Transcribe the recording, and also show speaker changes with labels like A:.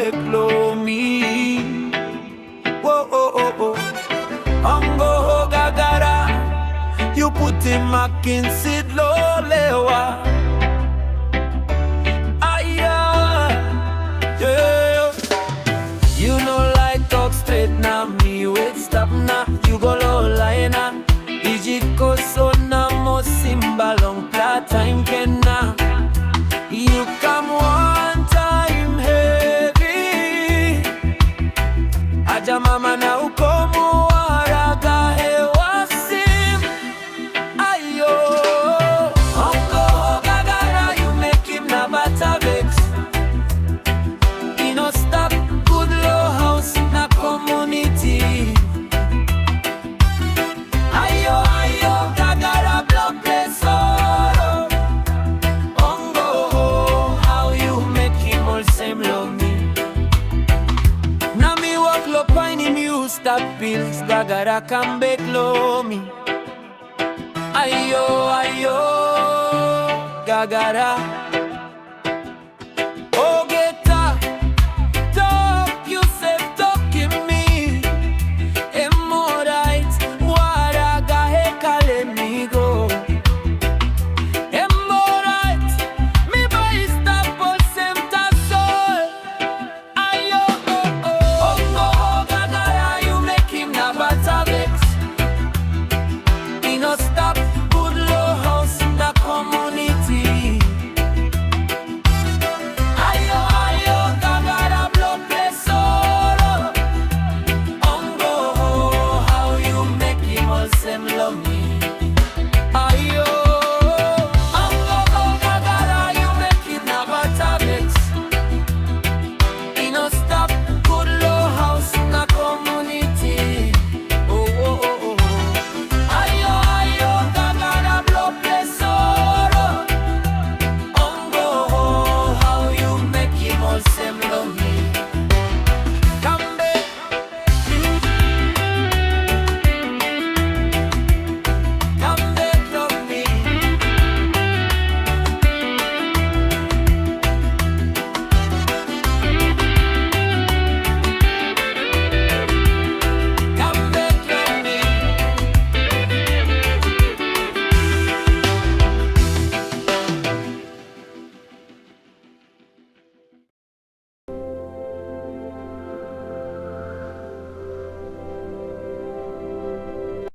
A: Kambek lo me. Whoa, oh, oh, oh. Ongoho Gagara, you put him McKinsey lo lewa. You know like talk straight now, me wait stop now. You go low line na. Izzy koso na mo simba long plea time kenna. You come one time heavy. Aja mama na ukomo waraga hewa sim. Ayo Ongoho Gagara, you make him na bata vex. He no stop good low house na community. Ayo Gagara block place sorrow. Ongoho, how you make him all same love me. Na me walk lo pine him you stop pills. Gagara Kambek lo me. Ayo Gagara.